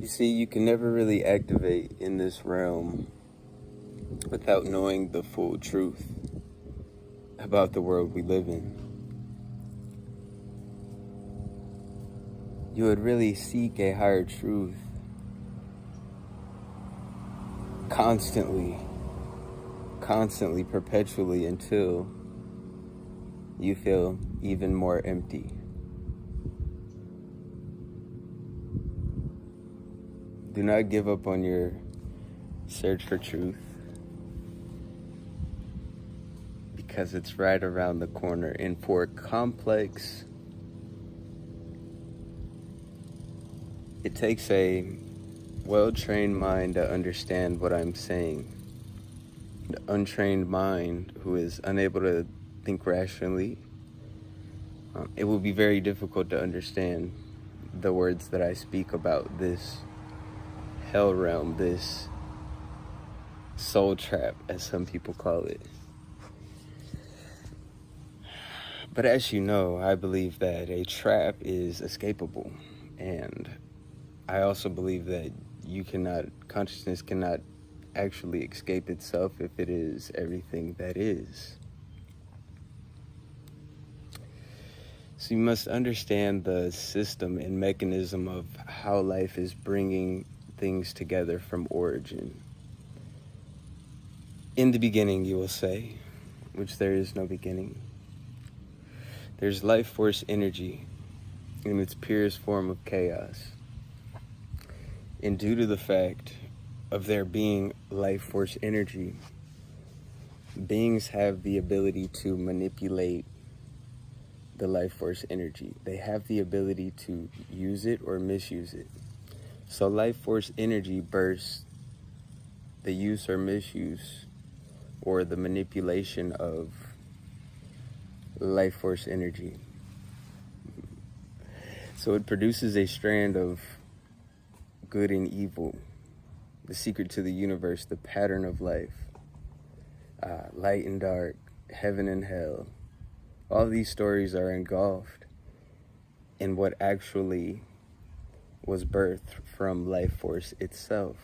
see, you can never really activate in this realm without knowing the full truth about the world we live in. You would really seek a higher truth constantly, perpetually, until you feel even more empty. Do not give up on your search for truth, because it's right around the corner. And for complex, it takes a well-trained mind to understand what I'm saying. The untrained mind, who is unable to think rationally, it will be very difficult to understand the words that I speak about this hell realm, this soul trap, as some people call it. But as you know, I believe that a trap is escapable, and I also believe that consciousness cannot actually escape itself if it is everything that is. So you must understand the system and mechanism of how life is bringing things together from origin. In the beginning, you will say, which there is no beginning. There's life force energy in its purest form of chaos. And due to the fact of there being life force energy, beings have the ability to manipulate the life force energy. They have the ability to use it or misuse it. So life force energy bursts the use or misuse or the manipulation of life force energy. So it produces a strand of good and evil, the secret to the universe, the pattern of life, light and dark, heaven and hell. All these stories are engulfed in what actually was birthed from life force itself.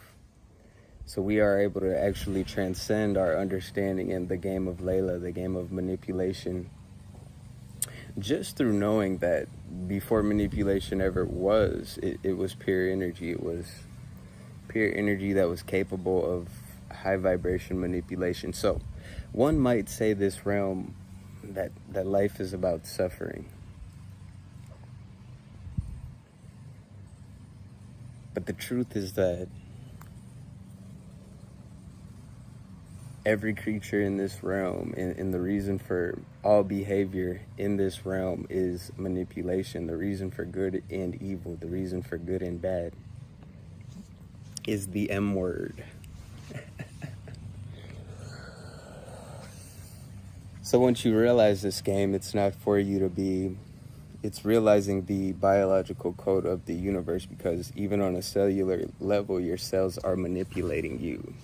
So we are able to actually transcend our understanding in the game of Layla, the game of manipulation, just through knowing that before manipulation ever was, it was pure energy. It was pure energy that was capable of high vibration manipulation. So one might say this realm, that life is about suffering. But the truth is that every creature in this realm, and the reason for all behavior in this realm is manipulation. The reason for good and evil, the reason for good and bad, is the M word. So once you realize this game, it's not for you to be, it's realizing the biological code of the universe, because even on a cellular level, your cells are manipulating you.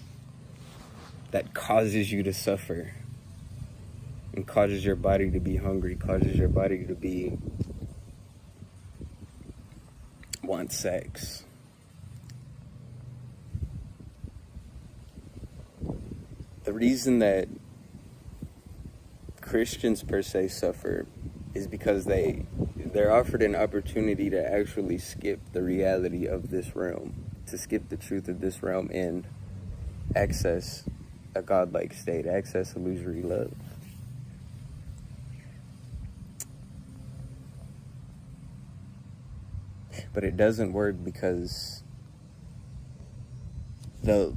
That causes you to suffer and causes your body to be hungry, causes your body to want sex. The reason that Christians per se suffer is because they're offered an opportunity to actually skip the reality of this realm, to skip the truth of this realm and access a godlike state, access illusory love. But it doesn't work because they'll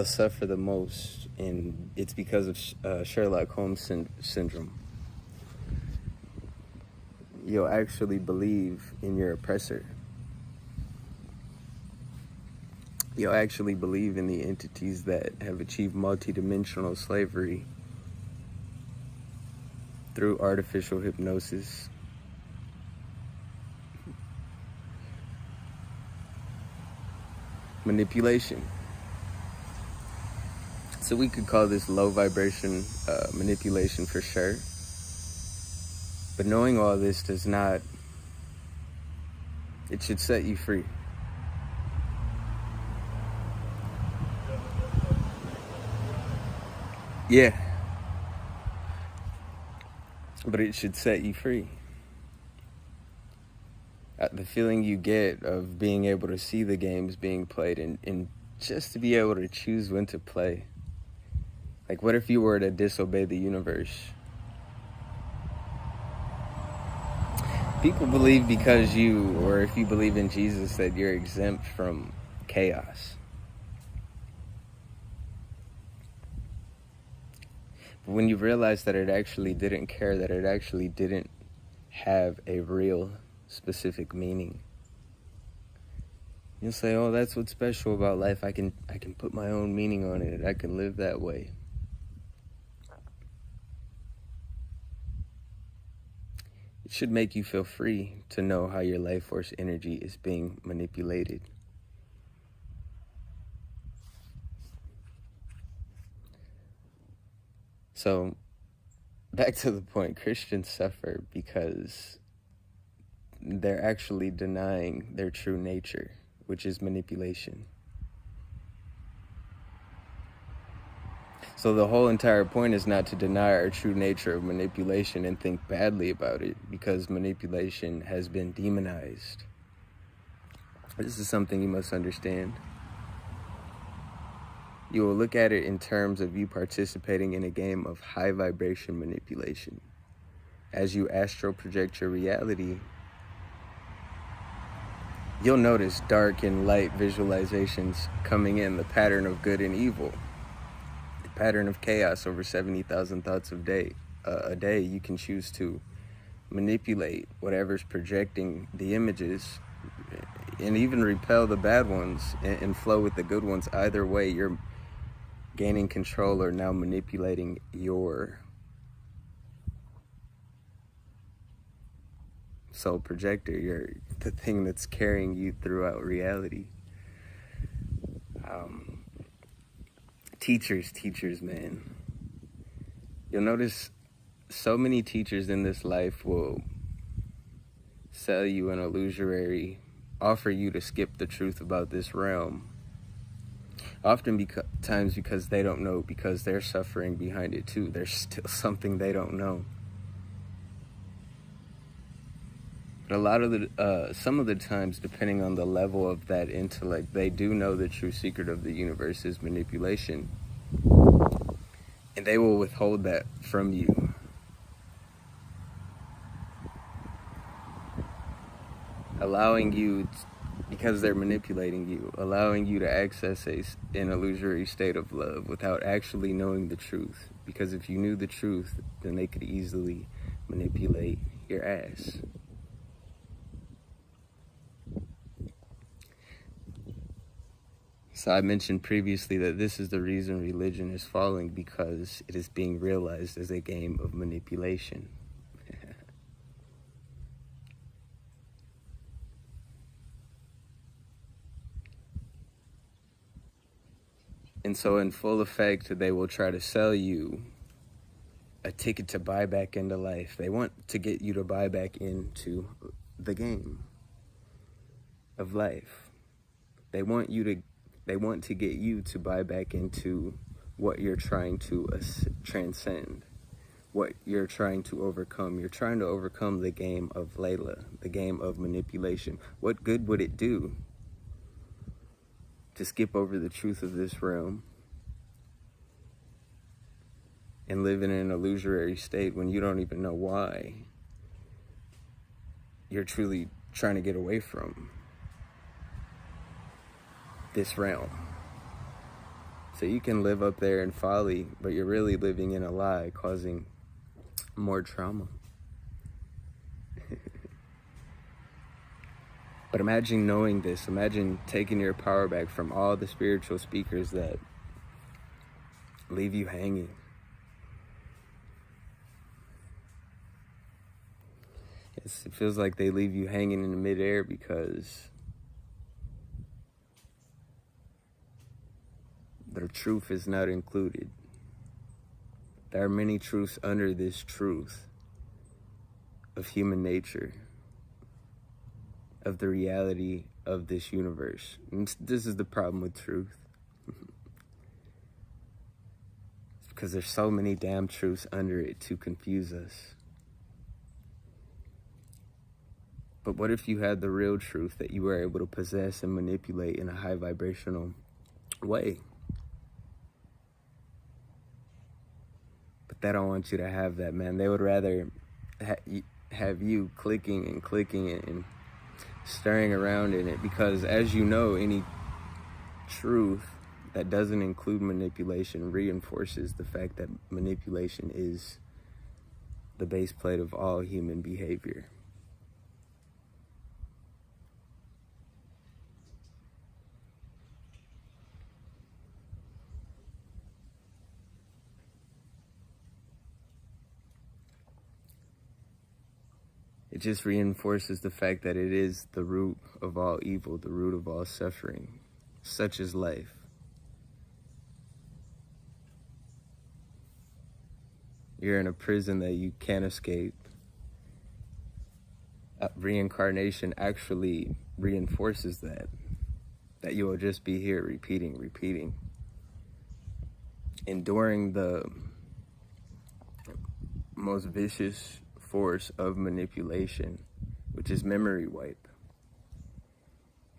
suffer the most, and it's because of Sherlock Holmes syndrome. You'll actually believe in your oppressor. You'll actually believe in the entities that have achieved multidimensional slavery through artificial hypnosis. Manipulation. So we could call this low vibration manipulation for sure. But knowing all this it should set you free. Yeah, but it should set you free. The feeling you get of being able to see the games being played and just to be able to choose when to play. Like, what if you were to disobey the universe? People believe because or if you believe in Jesus, that you're exempt from chaos. But when you realize that it actually didn't care, that it actually didn't have a real specific meaning, you'll say, oh, that's what's special about life. I can put my own meaning on it. I can live that way. It should make you feel free to know how your life force energy is being manipulated. So, back to the point, Christians suffer because they're actually denying their true nature, which is manipulation. So the whole entire point is not to deny our true nature of manipulation and think badly about it, because manipulation has been demonized. This is something you must understand. You will look at it in terms of you participating in a game of high vibration manipulation. As you astral project your reality, you'll notice dark and light visualizations coming in, the pattern of good and evil, the pattern of chaos over 70,000 thoughts a day. You can choose to manipulate whatever's projecting the images and even repel the bad ones and flow with the good ones. Either way, you're gaining control or now manipulating your soul projector, the thing that's carrying you throughout reality. Teachers, man. You'll notice so many teachers in this life will sell you an illusory, offer you to skip the truth about this realm. Often times because they don't know, because they're suffering behind it too. There's still something they don't know. But a lot of some of the times, depending on the level of that intellect, they do know the true secret of the universe is manipulation. And they will withhold that from you. Allowing you, because they're manipulating you, allowing you to access an illusory state of love without actually knowing the truth. Because if you knew the truth, then they could easily manipulate your ass. So I mentioned previously that this is the reason religion is falling, because it is being realized as a game of manipulation. And so in full effect, they will try to sell you a ticket to buy back into life. They want to get you to buy back into the game of life. They want to get you to buy back into what you're trying to transcend, what you're trying to overcome. You're trying to overcome the game of Layla, the game of manipulation. What good would it do to skip over the truth of this realm and live in an illusory state when you don't even know why you're truly trying to get away from this realm? So you can live up there in folly, but you're really living in a lie, causing more trauma. But imagine knowing this. Imagine taking your power back from all the spiritual speakers that leave you hanging. It feels like they leave you hanging in the midair because their truth is not included. There are many truths under this truth of human nature, of the reality of this universe. And this is the problem with truth. because there's so many damn truths under it to confuse us. But what if you had the real truth that you were able to possess and manipulate in a high vibrational way? But they don't want you to have that, man. They would rather have you clicking and stirring around in it, because as you know, any truth that doesn't include manipulation reinforces the fact that manipulation is the base plate of all human behavior. It just reinforces the fact that it is the root of all evil, the root of all suffering, such as life. You're in a prison that you can't escape. Reincarnation actually reinforces that you will just be here repeating, enduring the most vicious force of manipulation, which is memory wipe.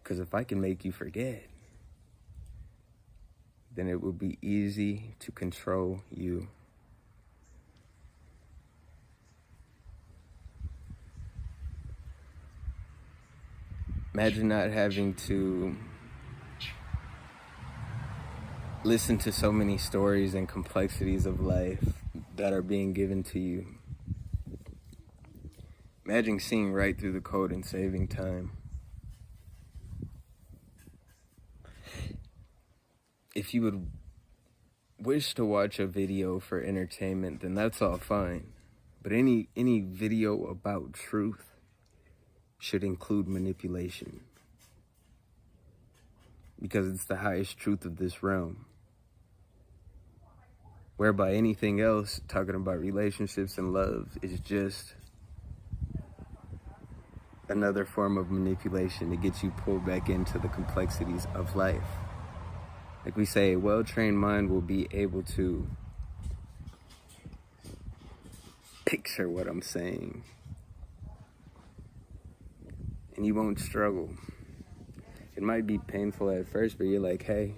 Because if I can make you forget, then it will be easy to control you. Imagine not having to listen to so many stories and complexities of life that are being given to you. Imagine seeing right through the code and saving time. If you would wish to watch a video for entertainment, then that's all fine. But any video about truth should include manipulation, because it's the highest truth of this realm. Whereby anything else, talking about relationships and love, is just another form of manipulation to get you pulled back into the complexities of life. Like we say, a well-trained mind will be able to picture what I'm saying, and you won't struggle. It might be painful at first, but you're like, hey,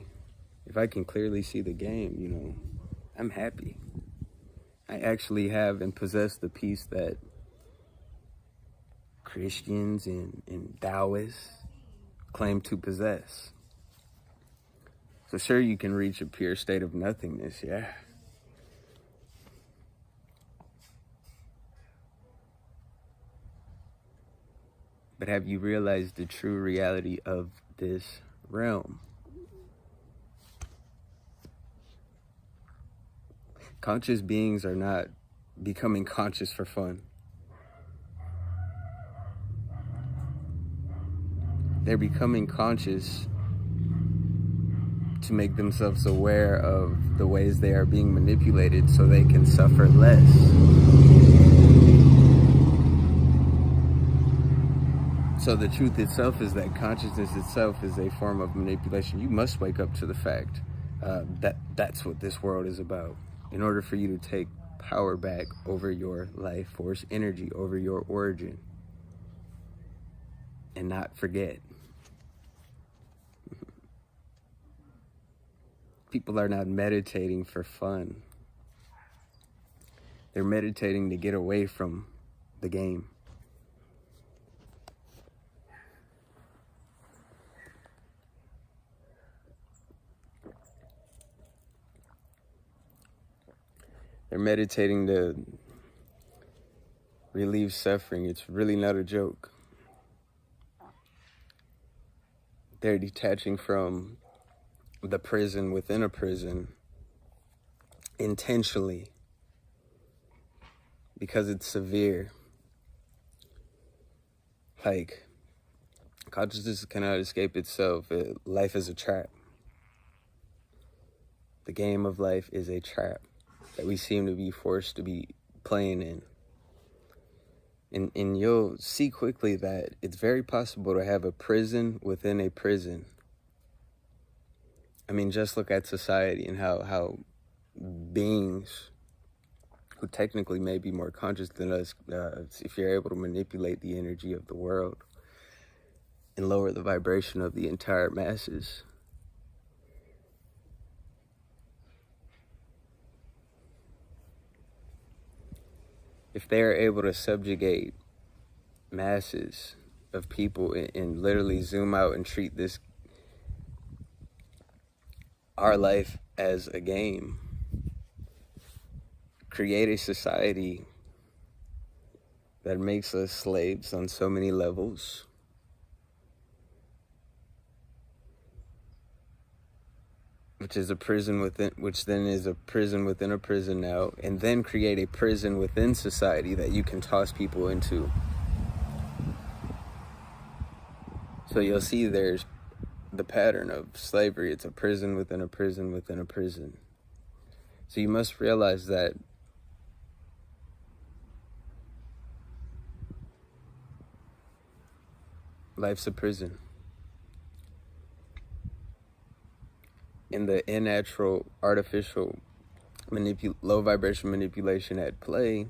if I can clearly see the game, I'm happy. I actually have and possess the peace that Christians and Taoists claim to possess. So sure, you can reach a pure state of nothingness, yeah. But have you realized the true reality of this realm? Conscious beings are not becoming conscious for fun. They're becoming conscious to make themselves aware of the ways they are being manipulated so they can suffer less. So the truth itself is that consciousness itself is a form of manipulation. You must wake up to the fact that that's what this world is about, in order for you to take power back over your life force energy, over your origin, and not forget. People are not meditating for fun. They're meditating to get away from the game. They're meditating to relieve suffering. It's really not a joke. They're detaching from the prison within a prison intentionally, because it's severe. Like, consciousness cannot escape itself. Life is a trap. The game of life is a trap that we seem to be forced to be playing in. And you'll see quickly that it's very possible to have a prison within a prison. I mean, just look at society and how beings who technically may be more conscious than us, if you're able to manipulate the energy of the world and lower the vibration of the entire masses. If they're able to subjugate masses of people and literally zoom out and treat our life as a game, create a society that makes us slaves on so many levels, which is a prison within, which then is a prison within a prison now, and then create a prison within society that you can toss people into. So you'll see there's the pattern of slavery. It's a prison within a prison within a prison. So you must realize that life's a prison. And the unnatural, artificial, low vibration manipulation at play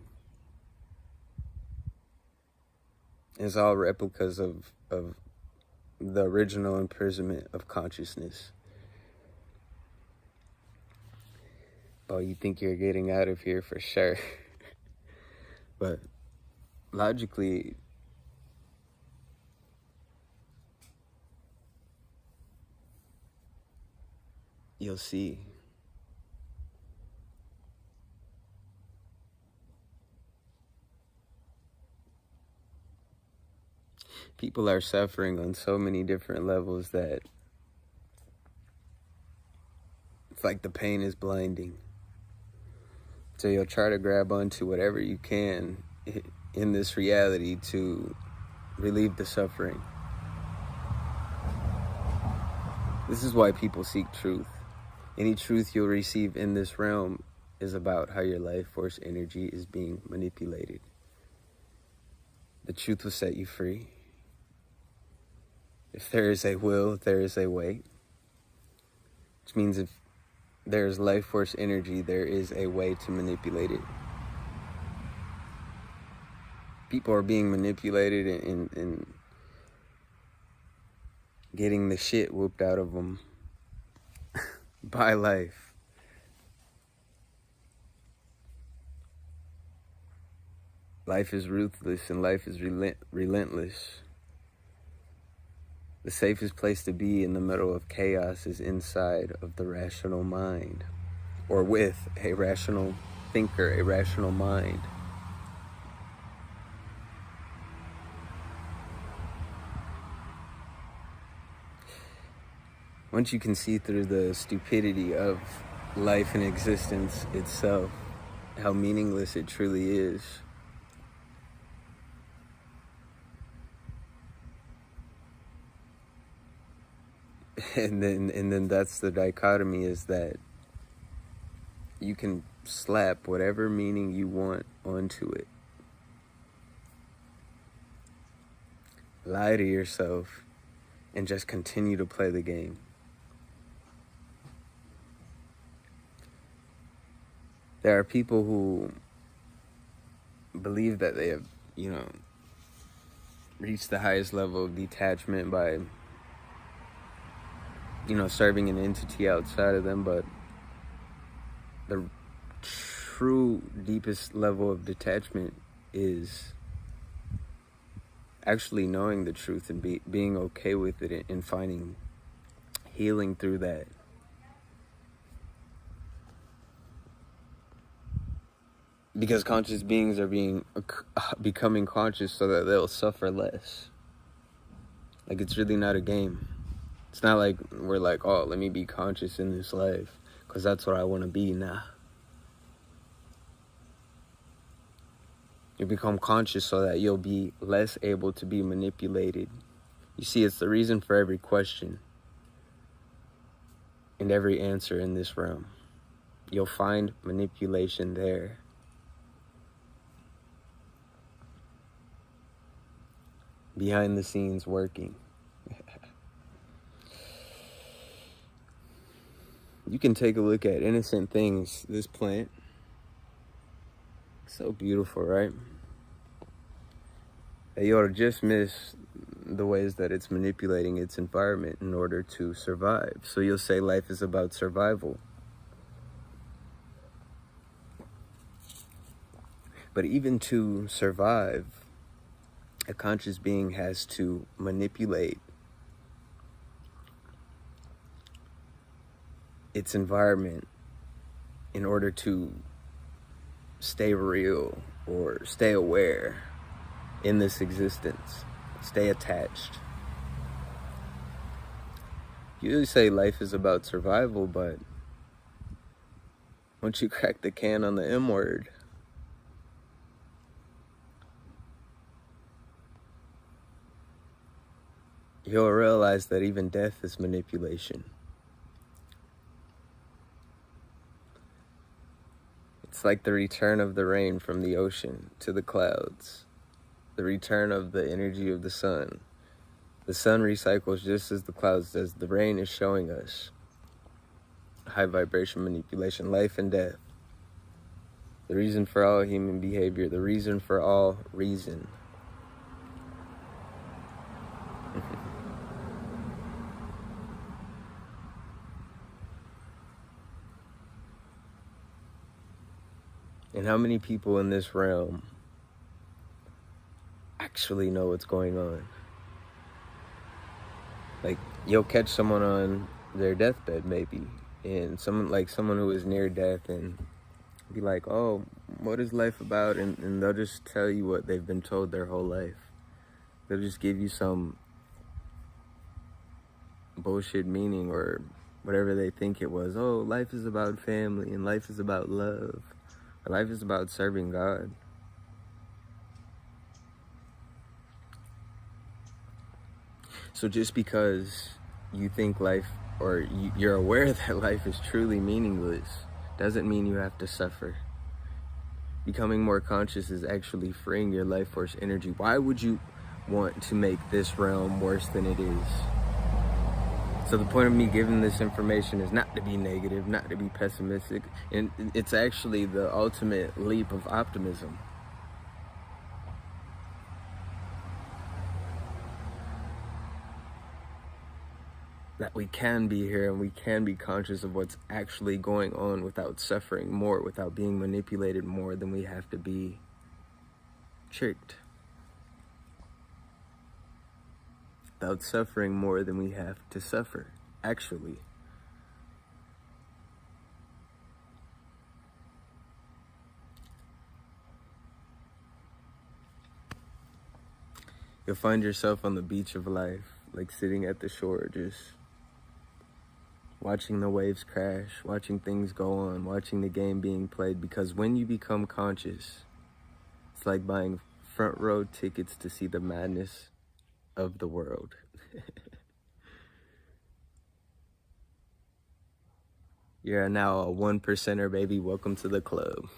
is all replicas of the original imprisonment of consciousness. Oh, you think you're getting out of here for sure. But logically, you'll see. People are suffering on so many different levels that it's like the pain is blinding. So you'll try to grab onto whatever you can in this reality to relieve the suffering. This is why people seek truth. Any truth you'll receive in this realm is about how your life force energy is being manipulated. The truth will set you free. If there is a will, there is a way. Which means if there is life force energy, there is a way to manipulate it. People are being manipulated and getting the shit whooped out of them by life. Life is ruthless and life is relentless. The safest place to be in the middle of chaos is inside of the rational mind, or with a rational thinker, a rational mind. Once you can see through the stupidity of life and existence itself, how meaningless it truly is, and then that's the dichotomy, is that you can slap whatever meaning you want onto it. Lie to yourself and just continue to play the game. There are people who believe that they have, reached the highest level of detachment by, serving an entity outside of them, but the true deepest level of detachment is actually knowing the truth and being okay with it and finding healing through that. Because conscious beings are becoming conscious so that they'll suffer less. Like, it's really not a game. It's not like we're like, oh, let me be conscious in this life because that's what I want to be. Nah. You become conscious so that you'll be less able to be manipulated. You see, it's the reason for every question and every answer in this realm. You'll find manipulation there. Behind the scenes working. You can take a look at innocent things. This plant, so beautiful, right? And you ought to just miss the ways that it's manipulating its environment in order to survive. So you'll say life is about survival. But even to survive, a conscious being has to manipulate its environment in order to stay real or stay aware in this existence, stay attached. You usually say life is about survival, but once you crack the can on the M word, you'll realize that even death is manipulation. It's like the return of the rain from the ocean to the clouds, the return of the energy of the sun. The sun recycles just as the clouds does. The rain is showing us high vibration manipulation, life and death. The reason for all human behavior, the reason for all reason. And how many people in this realm actually know what's going on? Like, you'll catch someone on their deathbed maybe, and someone who is near death, and be like, oh, what is life about? And they'll just tell you what they've been told their whole life. They'll just give you some bullshit meaning or whatever they think it was. Oh, life is about family, and life is about love, or life is about serving God. So just because you think life, or you're aware that life is truly meaningless, doesn't mean you have to suffer. Becoming more conscious is actually freeing your life force energy. Why would you want to make this realm worse than it is? So the point of me giving this information is not to be negative, not to be pessimistic, and it's actually the ultimate leap of optimism. That we can be here and we can be conscious of what's actually going on without suffering more, without being manipulated more than we have to be tricked. Without suffering more than we have to suffer, actually. You'll find yourself on the beach of life, like sitting at the shore, just watching the waves crash, watching things go on, watching the game being played. Because when you become conscious, it's like buying front row tickets to see the madness of the world. You're now a 1%er, baby. Welcome to the club.